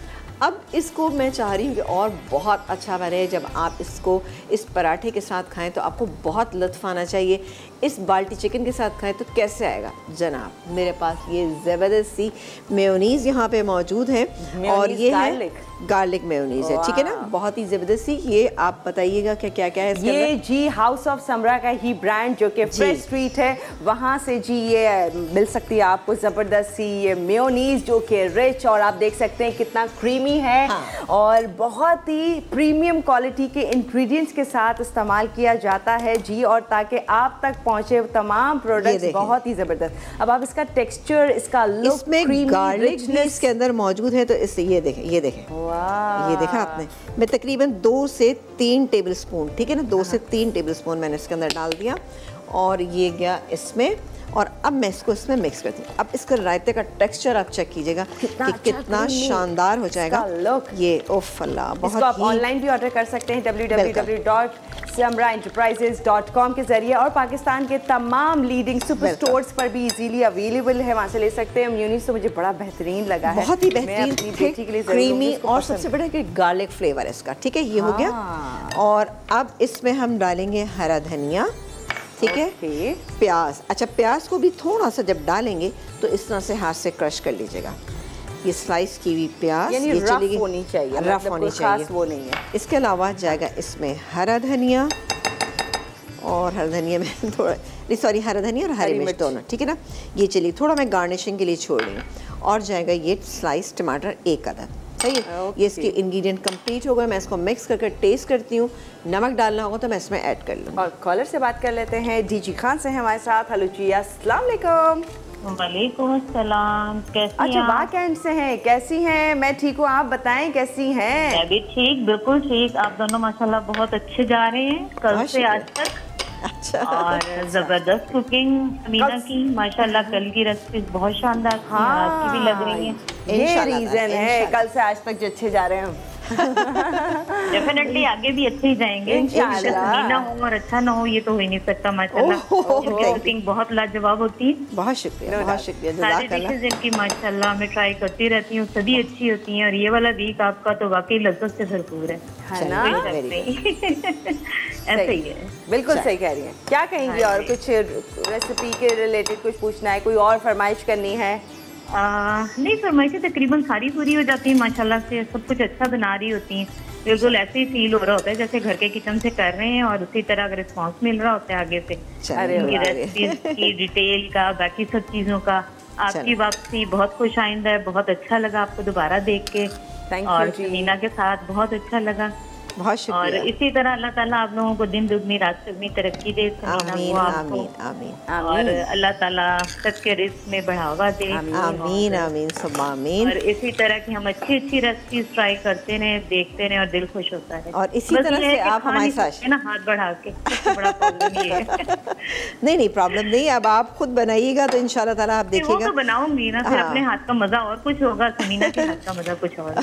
अब इसको मैं चाह रही हूँ कि और बहुत अच्छा बने, जब आप इसको इस पराठे के साथ खाएं तो आपको बहुत लुत्फ़ आना चाहिए। इस बाल्टी चिकन के साथ खाएं तो कैसे आएगा जनाब। मेरे पास ये ज़बरदस्त सी मेयोनीज़ यहाँ पे मौजूद है और ये है गार्लिक मेयोनीज़ है, ठीक है ना, बहुत ही ज़बरदस्त सी। ये आप बताइएगा कि क्या क्या है इसके अंदर। ये जी हाउस ऑफ समरा का ही ब्रांड जो कि फ्रेश स्ट्रीट है, वहाँ से जी ये मिल सकती है आपको ज़बरदस्त सी ये मेयोनीज़ जो कि रिच, और आप देख सकते हैं कितना क्रीमी है। हाँ। और बहुत ही प्रीमियम क्वालिटी के इंग्रेडिएंट्स के साथ इस्तेमाल किया जाता है जी, और ताकि आप तक पहुँचे तमाम प्रोडक्ट्स बहुत ही ज़बरदस्त। अब आप इसका टेक्सचर, इसका लुक, इसमें गार्लिक भी इसके अंदर मौजूद है, तो इससे ये देखें, ये देखें, ये देखा आपने। मैं तकरीबन 2 से 3 टेबलस्पून, ठीक है ना, 2 से 3 टेबलस्पून मैंने इसके अंदर डाल दिया और ये गया इसमें। और अब मैं इसको इसमें मिक्स करती हूँ। अब इसका रायते का टेक्सचर आप चेक कीजिएगा कि कितना शानदार हो जाएगा ये। ओफ अल्लाह, बहुत आप ऑनलाइन भी ऑर्डर कर सकते हैं www.samraenterprises.com के जरिए, और पाकिस्तान के तमाम लीडिंग सुपर स्टोर्स पर भी इजीली अवेलेबल है, वहाँ से ले सकते हैं। मेयोनीज़ तो मुझे बड़ा बेहतरीन लगा है, बहुत ही बेहतरीन, क्रीमी, और सबसे बड़ा कि गार्लिक फ्लेवर है इसका, ठीक है। ये हो गया और अब इसमें हम डालेंगे हरा धनिया, ठीक है, प्याज। अच्छा, प्याज को भी थोड़ा सा जब डालेंगे तो इस तरह से हाथ से क्रश कर लीजिएगा। ये स्लाइस की हुई प्याज, ये रफ होनी चाहिए, रफ होनी चाहिए, वो नहीं है। इसके अलावा जाएगा इसमें हरा धनिया, और हरा धनिया में थोड़ा नहीं, सॉरी, हरा धनिया और हरी मिर्च दोनों, ठीक है ना। ये चलिए थोड़ा मैं गार्निशिंग के लिए छोड़ रही हूँ। और जाएगा ये स्लाइस टमाटर 1 अदद, सही है। ये इसके इंग्रेडिएंट कंप्लीट हो गए। मैं इसको मिक्स करके टेस्ट करती हूँ, नमक डालना होगा तो मैं इसमें ऐड कर लूँगी। और कॉलर से बात कर लेते हैं, डीजी खान से हैं हमारे साथ। हेलो जी, अस्सलाम वालेकुम। वालेकुम अस्सलाम, कैसी अच्छा, बाकएंड से हैं, कैसी हैं? मैं ठीक हूँ, आप बताएं कैसी हैं? मैं भी ठीक, बिल्कुल ठीक। आप दोनों माशाल्लाह बहुत अच्छे जा रहे हैं कल से आज तक। अच्छा, और जबरदस्त कुकिंग समीना की, माशाल्लाह कल की रेसिपी बहुत शानदार थी, आज की भी लग रही है। ये रीजन है कल से आज तक जो अच्छे जा रहे हैं हम। डेफिनेटली आगे भी अच्छे ही जाएंगे। ना हो और अच्छा ना हो ये तो हो ही नहीं सकता माशाल्लाह। कुकिंग बहुत लाजवाब होती है। बहुत शुक्रिया, बहुत शुक्रिया। सारी डिशेज इनकी माशाल्लाह मैं ट्राई करती रहती हूँ, सभी अच्छी होती हैं। और ये वाला वीक आपका तो वाकई लज्जत से भरपूर है ना? ऐसे ही है, बिल्कुल सही कह रही हैं। क्या कहेंगी? और कुछ रेसिपी के रिलेटेड कुछ पूछना है, कोई और फरमाइश करनी है? नहीं, फरमाइशें तकरीबन सारी पूरी हो जाती है माशाल्लाह से, सब कुछ अच्छा बना रही होती हैं। बिल्कुल ऐसे ही फील हो रहा होता है जैसे घर के किचन से कर रहे हैं, और उसी तरह रिस्पांस मिल रहा होता है आगे से। इनकी रेसिपीज की डिटेल का, बाकी सब चीज़ों का। आपकी वापसी बहुत खुश आइंदा है, बहुत अच्छा लगा आपको दोबारा देख के, और समीना के साथ बहुत अच्छा लगा। बहुत शुक्रिया। और इसी तरह अल्लाह ताला आप लोगों को दिन दुगनी रात दुगनी तरक्की दे, आमीन आमीन आमीन। और अल्लाह ताला सबके रिस्क में बढ़ावा दे, आमीन आमीन सब आमीन। और इसी तरह की हम अच्छी अच्छी रेसिपीज ट्राई करते रहे, देखते रहे, और दिल खुश होता है। और इसी तरह से आप हमारे साथ ना हाथ बढ़ा के, बड़ा प्रॉब्लम ये है। नहीं, प्रॉब्लम नहीं, अब आप खुद बनाइएगा तो इंशाल्लाह ताला आप देखिएगा। वो तो बनाऊंगी ना, फिर अपने हाथ का मजा और कुछ होगा, समीना के हाथ का मजा कुछ और।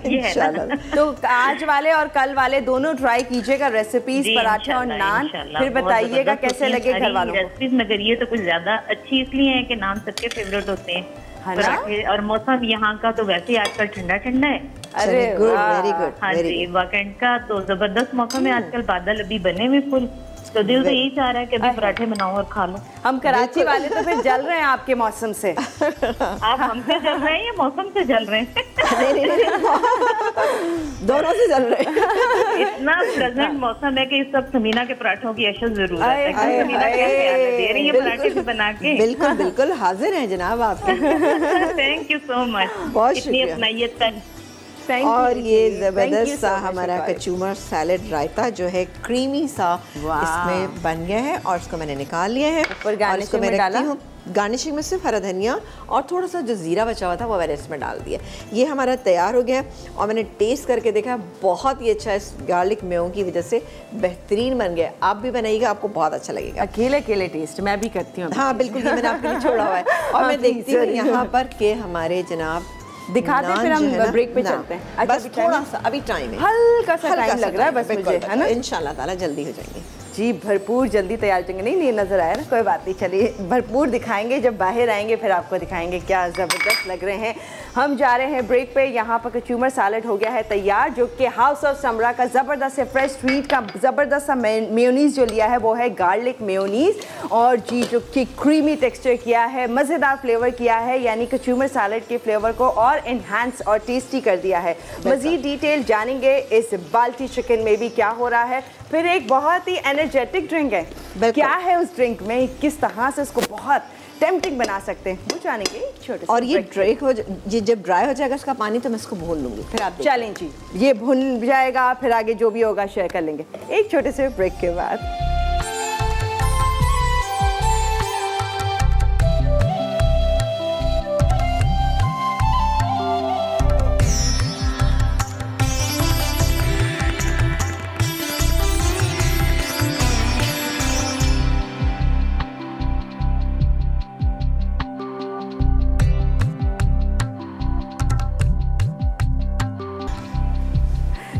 ये है ना। तो आज वाले और कल वाले दोनों ट्राई कीजिएगा रेसिपीज, पराठे और नान, फिर बताइएगा कैसे लगे घर वालों को। रेसिपीज मगर ये तो कुछ ज्यादा अच्छी इसलिए है कि नान सबके फेवरेट होते हैं, पराठे। और मौसम यहाँ का तो वैसे आजकल ठंडा ठंडा है। अरे गुड, वेरी गुड। हाँ जी, वीकेंड का तो जबरदस्त मौसम है आजकल, बादल अभी बने हुए फुल, तो दिल तो यही चाह रहा है कि अभी पराठे बनाओ और खा लो। हम कराची वाले तो फिर जल रहे हैं आपके मौसम से। आप हमसे जल रहे हैं या मौसम से जल रहे हैं? दोनों से जल रहे हैं। इतना प्रेजेंट मौसम है कि इस सब समीना के पराठों की अशद जरूरत है। समीना दे रही है पराठे भी बना के। बिल्कुल बिल्कुल हाजिर हैं जनाब आपके। थैंक यू सो मच, बहुत इतनी अपनाइयत का। और ये जबरदस्त सा हमारा कचूमर सैलेड रायता जो है क्रीमी सा इसमें बन गया है, और इसको मैंने निकाल लिया है। और इसको मैं रखती हूँ गार्निशिंग में सिर्फ हरा धनिया और थोड़ा सा जो ज़ीरा बचा हुआ था वो मैंने इसमें डाल दिया। ये हमारा तैयार हो गया है, और मैंने टेस्ट करके देखा बहुत ही अच्छा, इस गार्लिक मेयों की वजह से बेहतरीन बन गया। आप भी बनाइएगा, आपको बहुत अच्छा लगेगा। अकेले अकेले टेस्ट मैं भी करती हूँ। हाँ बिल्कुल, ये मैंने आपके लिए छोड़ा हुआ है। और मैं देखती हूँ यहाँ पर कि हमारे जनाब दिखाते हैं, फिर हम ब्रेक पे चलते हैं। अच्छा, बस थोड़ा सा अभी टाइम है, हल्का सा टाइम लग रहा है बस मुझे, है ना? इंशाल्लाह ताला जल्दी हो जाएंगे जी, भरपूर जल्दी तैयार हो जाएंगे। नहीं नजर आया ना, कोई बात नहीं, चलिए भरपूर दिखाएंगे, जब बाहर आएंगे फिर आपको दिखाएंगे क्या ज़बरदस्त लग रहे हैं। हम जा रहे हैं ब्रेक पे। यहाँ पर कचूमर सैलेड हो गया है तैयार, जो कि हाउस ऑफ समरा का ज़बरदस्त से फ्रेश स्वीट का ज़बरदस्त सा मेयोनीज़ जो लिया है वो है गार्लिक मेयोनीज़, और जी जो कि क्रीमी टेक्सचर किया है, मज़ेदार फ्लेवर किया है, यानी कचूमर सैलेड के फ्लेवर को और इन्हांस और टेस्टी कर दिया है। मज़ीद डिटेल जानेंगे इस बाल्टी चिकन में भी क्या हो रहा है। फिर एक बहुत ही एनर्जेटिक ड्रिंक है, क्या है उस ड्रिंक में, किस तरह से उसको बहुत टेम्पटिंग बना सकते हैं, वो जानेंगे छोटे। और ये जब ड्राई हो जाएगा इसका पानी तो मैं इसको भून लूँगी, फिर आप चलें जी, ये भून जाएगा, फिर आगे जो भी होगा शेयर कर लेंगे एक छोटे से ब्रेक के बाद।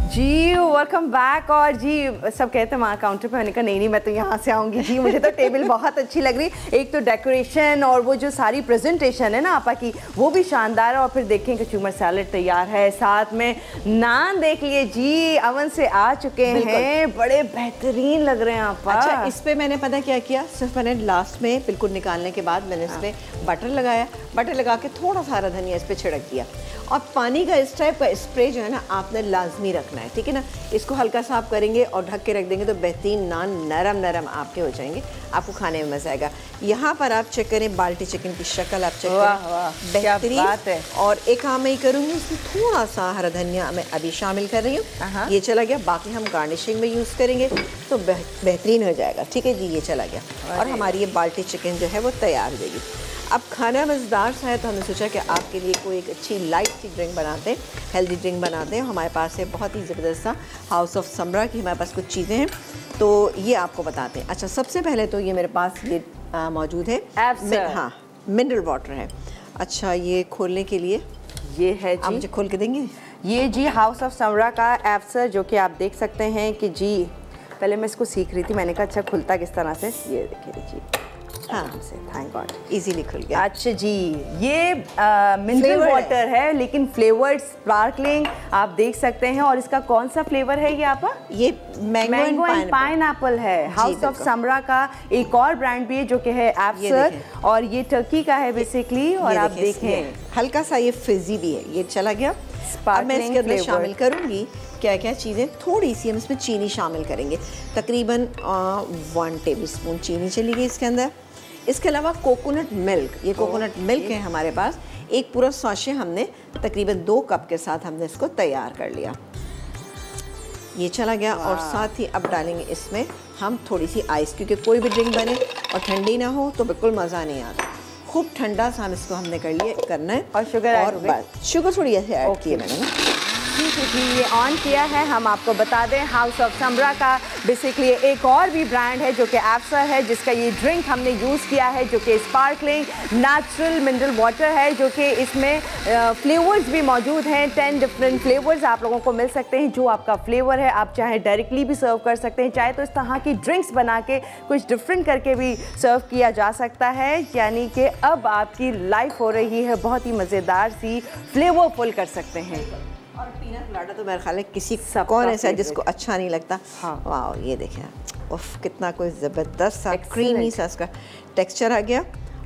जी वेलकम बैक। और जी सब कहते हैं वहाँ काउंटर पे, मैंने कहा नहीं मैं तो यहाँ से आऊँगी जी, मुझे तो टेबल बहुत अच्छी लग रही। एक तो डेकोरेशन और वो जो सारी प्रेजेंटेशन है ना आपा की, वो भी शानदार है। और फिर देखें कचूमर सैलेड तैयार है, साथ में नान देख लिए जी, अवन से आ चुके हैं, बड़े बेहतरीन लग रहे हैं आपा। अच्छा, इस पर मैंने पता क्या किया, सिर्फ मैंने लास्ट में बिल्कुल निकालने के बाद मैंने इस पर बटर लगाया, बटर लगा के थोड़ा सा हरा धनिया इस पर छिड़क दिया। और पानी का इस टाइप का स्प्रे जो है ना आपने लाजमी रखना है, ठीक है ना। इसको हल्का सा आप करेंगे और ढक के रख देंगे तो बेहतरीन नान नरम नरम आपके हो जाएंगे, आपको खाने में मज़ा आएगा। यहाँ पर आप चेक करें बाल्टी चिकन की शक्ल, आप चेक करें, बेहतरीन बात है। और एक काम मैं करूँगी, इसमें थोड़ा सा हरा धनिया मैं अभी शामिल कर रही हूँ, ये चला गया। बाकी हम गार्निशिंग में यूज़ करेंगे तो बेहतरीन हो जाएगा, ठीक है जी। ये चला गया और हमारी ये बाल्टी चिकन जो है वो तैयार हो जाएगी। अब खाना मज़ेदार सा है तो हमने सोचा कि आपके लिए कोई एक अच्छी लाइट सी ड्रिंक बनाते हैं, हेल्दी ड्रिंक बनाते हैं। हमारे पास है बहुत ही ज़बरदस्त सा हाउस ऑफ समरा की हमारे पास कुछ चीज़ें हैं, तो ये आपको बताते हैं। अच्छा, सबसे पहले तो ये मेरे पास ये मौजूद है, हाँ मिनरल वाटर है। अच्छा, ये खोलने के लिए ये है जी, आप मुझे खोल के देंगे? ये जी हाउस ऑफ समरा का एप्सर, जो कि आप देख सकते हैं कि जी पहले मैं इसको सीख रही थी, मैंने कहा अच्छा खुलता किस तरह से, ये देखिए जी, हाँ से थैंक गॉड इजीली खुल गया। अच्छा जी, ये मिनरल वाटर है लेकिन फ्लेवर्ड स्पार्कलिंग आप देख सकते हैं। और इसका कौन सा फ्लेवर है ये आपा? ये मैंगो एंड पाइनएप्पल है। हाउस ऑफ समरा का एक और ब्रांड भी है जो कि है एप्सर, और ये टर्की का है बेसिकली। और आप देखें हल्का सा ये फिजी भी है, ये चला गया। अब मैं इसके अंदर शामिल करूंगी क्या क्या चीज़ें, थोड़ी सी हम इसमें चीनी शामिल करेंगे, तकरीबन 1 टेबलस्पून चीनी चली गई इसके अंदर। इसके अलावा कोकोनट मिल्क, ये कोकोनट मिल्क है हमारे पास, एक पूरा सॉशे हमने तकरीबन 2 कप के साथ हमने इसको तैयार कर लिया, ये चला गया। और साथ ही अब डालेंगे इसमें हम थोड़ी सी आइस, क्योंकि कोई भी ड्रिंक बने और ठंडी ना हो तो बिल्कुल मज़ा नहीं आता। खूब ठंडा सा हम इसको हमने कर लिए करना है। और शुगर और बस शुगर थोड़ी ऐसे ऐड की है मैंने ना, जी ये ऑन किया है। हम आपको बता दें हाउस ऑफ समरा का बेसिकली एक और भी ब्रांड है जो कि एप्सर है, जिसका ये ड्रिंक हमने यूज़ किया है, जो कि स्पार्कलिंग नेचुरल मिनरल वाटर है, जो कि इसमें फ्लेवर्स भी मौजूद हैं। 10 डिफरेंट फ्लेवर्स आप लोगों को मिल सकते हैं। जो आपका फ्लेवर है आप चाहे डायरेक्टली भी सर्व कर सकते हैं, चाहे तो इस तरह की ड्रिंक्स बना के कुछ डिफरेंट करके भी सर्व किया जा सकता है। यानी कि अब आपकी लाइफ हो रही है बहुत ही मज़ेदार सी, फ्लेवरफुल कर सकते हैं। और पीनट कोलाडा तो मेरे ख्याल है किसी कौन ऐसा है जिसको अच्छा नहीं लगता। हाँ। वाह, ये देखें, उफ कितना कोई ज़बरदस्त सा क्रीमी सा इसका टेक्सचर आ गया।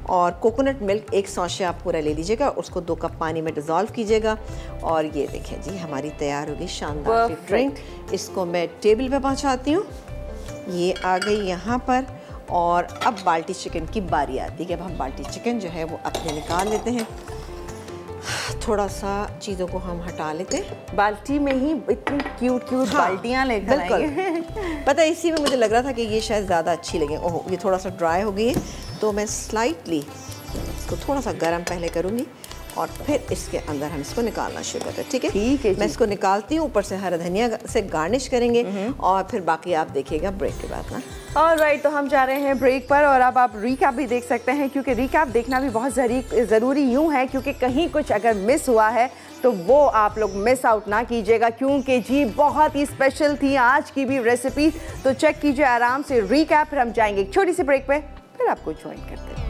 और कोकोनट मिल्क एक सौशे आप पूरा ले लीजिएगा, उसको 2 कप पानी में डिज़ोल्व कीजिएगा। और ये देखें जी हमारी तैयार होगी शानदार सी ड्रिंक। इसको मैं टेबल पे पहुंचाती हूँ, ये आ गई यहाँ पर। और अब बाल्टी चिकन की बारी आती है कि अब हम बाल्टी चिकन जो है वो अपने निकाल लेते हैं। थोड़ा सा चीज़ों को हम हटा लेते हैं। बाल्टी में ही इतनी क्यूट बाल्टियाँ लेकर आएंगे। पता है इसी में मुझे लग रहा था कि ये शायद ज़्यादा अच्छी लगे। ओह, ये थोड़ा सा ड्राई हो गई है तो मैं स्लाइटली इसको थोड़ा सा गर्म पहले करूँगी और फिर इसके अंदर हम इसको निकालना शुरू करते हैं। ठीक है, ठीक है। मैं इसको निकालती हूँ, ऊपर से हरा धनिया से गार्निश करेंगे और फिर बाकी आप देखिएगा ब्रेक के बाद ना। ऑलराइट, तो हम जा रहे हैं ब्रेक पर और अब आप रिकैप भी देख सकते हैं, क्योंकि रिकैप देखना भी बहुत ज़रूरी यूँ है, क्योंकि कहीं कुछ अगर मिस हुआ है तो वो आप लोग मिस आउट ना कीजिएगा, क्योंकि जी बहुत ही स्पेशल थी आज की भी रेसिपी। तो चेक कीजिए आराम से रिकैप, फिर हम जाएंगे एक छोटी सी ब्रेक पे, फिर आपको ज्वाइन करते हैं।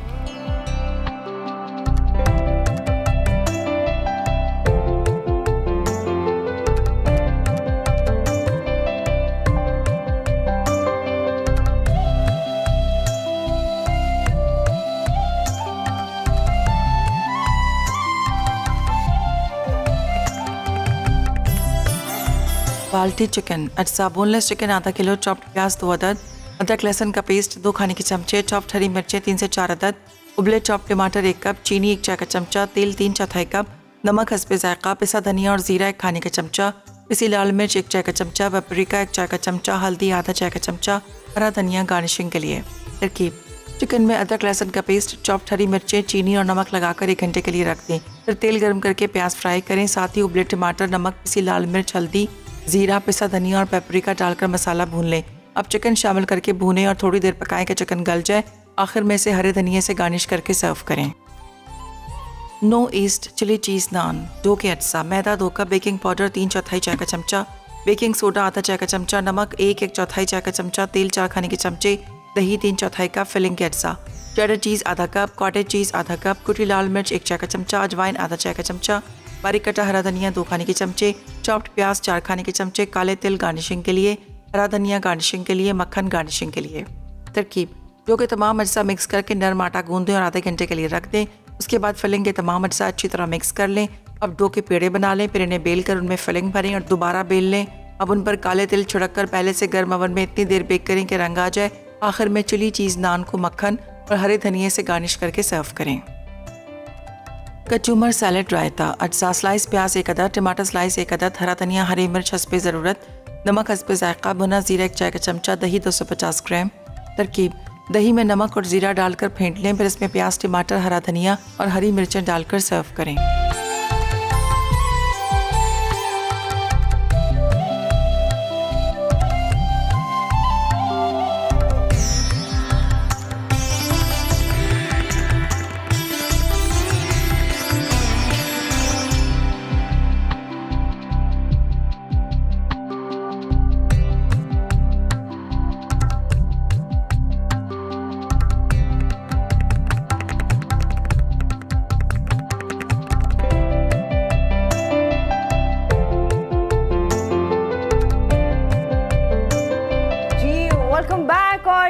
बाल्टी चिकन। अज्जा बोनलेस चिकन आधा किलो, चॉप्ड प्याज 2 अदद, अदरक लहसुन का पेस्ट 2 खाने के चमचे, चॉप्ड हरी मिर्चें 3 से 4 अदद, उबले चॉप्ड टमाटर 1 कप, चीनी 1 चाय का चमचा, तेल 3/4 कप, नमक हस्बे जायका, पिसा धनिया और जीरा 1 खाने का चमचा, पिसी लाल मिर्च 1 चाय का चमचा, पेपरिका 1 चाय का चमचा, हल्दी आधा चाय का चमचा, हरा धनिया गार्निशिंग के लिए। तरकीब: चिकन में अदरक लहसुन का पेस्ट, चॉप्ड हरी मिर्चें, चीनी और नमक लगाकर 1 घंटे के लिए रख दें। फिर तेल गर्म करके प्याज फ्राई करें, साथ ही उबले टमाटर, नमक, पिसी लाल मिर्च, हल्दी, जीरा, पिसा धनिया और पेपरिका डालकर मसाला भून लें। अब चिकन शामिल करके भूनें और थोड़ी देर पकाएं कि चिकन गल जाए। आखिर में से हरे धनिया से गार्निश करके सर्व करें। नो ईस्ट चिली चीज़ नान। डो के अज्जा: मैदा 2 कप, बेकिंग पाउडर 3/4 चाय का चमचा, बेकिंग सोडा आधा चाय का चमचा, नमक 1/4 चाय का चमचा, तेल 4 खाने के चमचे, दही 3/4 कप। फिलिंग के अज्जा: चेडर चीज़ आधा कप, कॉटेज चीज़ आधा कप, कुटी लाल मिर्च 1 चाय का चमचा, अजवाइन आधा चाय का चमचा, बारीक कटा हरा धनिया 2 खाने के चमचे, चॉप्ड प्याज 4 खाने के चमचे, काले तिल गार्निशिंग के लिए, हरा धनिया गार्निशिंग के लिए, मक्खन गार्निशिंग के लिए। तरकीब: डो के तमाम अज्जा मिक्स करके नरम आटा गूंद दें और आधे घंटे के लिए रख दें। उसके बाद फिलिंग के तमाम अज्जा अच्छी तरह मिक्स कर लें। अब डो के पेड़े बना लें, फिर इन्हें बेल कर उनमें फिलिंग भरें और दोबारा बेल लें। अब उन पर काले तिल छिड़क कर पहले से गर्म ओवन में इतनी देर बेक करें कि रंग आ जाए। आखिर में चिली चीज़ नान को मक्खन और हरे धनिए से गार्निश करके सर्व करें। कचूमर सैलेड रायता। अज्जा: स्लाइस प्याज 1 अदद, टमाटर स्लाइस 1 अदद, हरा धनिया, हरी मिर्च हस्बे ज़रूरत, नमक हस्बे जायका, भुना जीरा 1 चाय का चमचा, दही 250 ग्राम। तरकीब: दही में नमक और जीरा डालकर फेंट लें, फिर इसमें प्याज, टमाटर, हरा धनिया और हरी मिर्चें डालकर सर्व करें।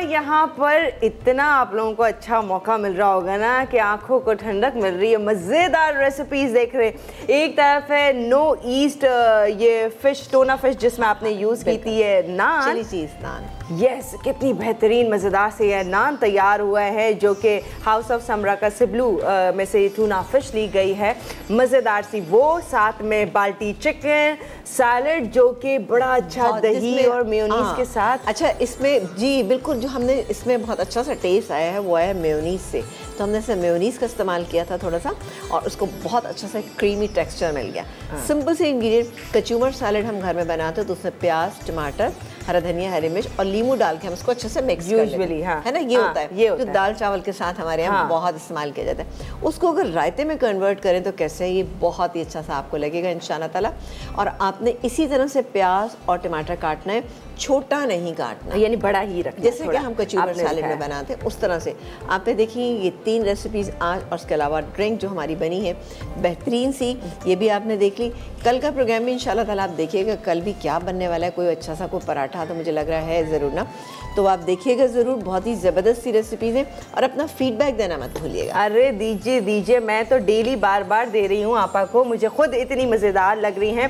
यहाँ पर इतना आप लोगों को अच्छा मौका मिल रहा होगा ना कि आंखों को ठंडक मिल रही है। मज़ेदार रेसिपीज देख रहे हैं। एक तरफ है नो ईस्ट, ये फिश, टोना फिश जिसमें आपने यूज़ की थी ये नान, चिली चीज़ नान। यस, कितनी बेहतरीन मज़ेदार से यह नान तैयार हुआ है जो कि हाउस ऑफ समरा का सिबलू में से टूना फिश ली गई है, मज़ेदार सी वो, साथ में बाल्टी चिकन सैलड जो कि बड़ा अच्छा दही और मेयोनीज के साथ। अच्छा, इसमें जी बिल्कुल जो हमने इसमें बहुत अच्छा सा टेस्ट आया है वो आया है मेयोनीज से। तो हमने इसे मेयोनीज का इस्तेमाल किया था थोड़ा सा और उसको बहुत अच्छा सा क्रीमी टेक्सचर मिल गया। सिंपल से इंग्रेडिएंट, कचूमर सैलड हम घर में बनाते हैं तो उसमें प्याज, टमाटर, हरा धनिया, हरी मिर्च और नींबू डाल के हम उसको अच्छे से मिक्स कर लेते हैं। हाँ, है ना, ये होता है जो दाल चावल के साथ हमारे यहाँ बहुत इस्तेमाल किया जाता है। उसको अगर रायते में कन्वर्ट करें तो कैसे, ये बहुत ही अच्छा सा आपको लगेगा इंशाल्लाह ताला। और आपने इसी तरह से प्याज और टमाटर काटना है, छोटा नहीं काटना, यानी बड़ा ही रखना, जैसे कि हम कचूमर सैलेड में बनाते हैं उस तरह से। आपने देखी ये 3 रेसिपीज़ आज, और उसके अलावा ड्रिंक जो हमारी बनी है बेहतरीन सी, ये भी आपने देख ली। कल का प्रोग्राम भी इंशाल्लाह ताला आप देखिएगा, कल भी क्या बनने वाला है, कोई अच्छा सा कोई पराठा तो मुझे लग रहा है ज़रूर ना, तो आप देखिएगा ज़रूर। बहुत ही ज़बरदस्त सी रेसिपीज़ हैं और अपना फीडबैक देना मत भूलिएगा। अरे दीजिए दीजिए, मैं तो डेली बार बार दे रही हूँ आपा को, मुझे खुद इतनी मज़ेदार लग रही हैं।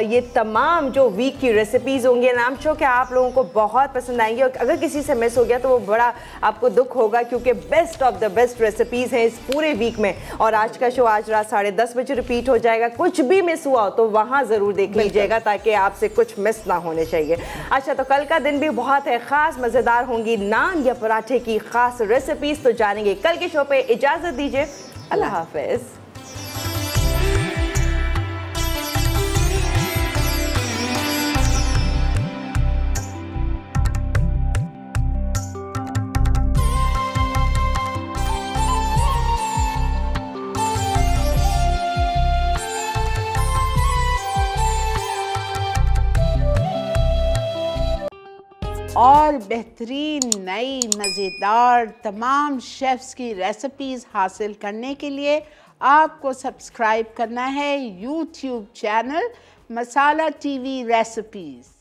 ये तमाम जो वीक की रेसिपीज़ होंगी, नाम शो के आप लोगों को बहुत पसंद आएंगी और अगर किसी से मिस हो गया तो वो बड़ा आपको दुख होगा, क्योंकि best of the best recipes हैं इस पूरे वीक में। और आज का शो आज रात 10:30 बजे रिपीट हो जाएगा। कुछ भी मिस हुआ हो तो वहाँ ज़रूर देख लीजिएगा ताकि आपसे कुछ मिस ना होने चाहिए। अच्छा, तो कल का दिन भी बहुत है ख़ास, मज़ेदार होंगी नान या पराठे की ख़ास रेसिपीज़, तो जानेंगे कल के शो पे। इजाज़त दीजिए, अल्लाह हाफ़िज़। और बेहतरीन नई मज़ेदार तमाम शेफ़्स की रेसिपीज़ हासिल करने के लिए आपको सब्सक्राइब करना है यूट्यूब चैनल मसाला टीवी रेसिपीज़।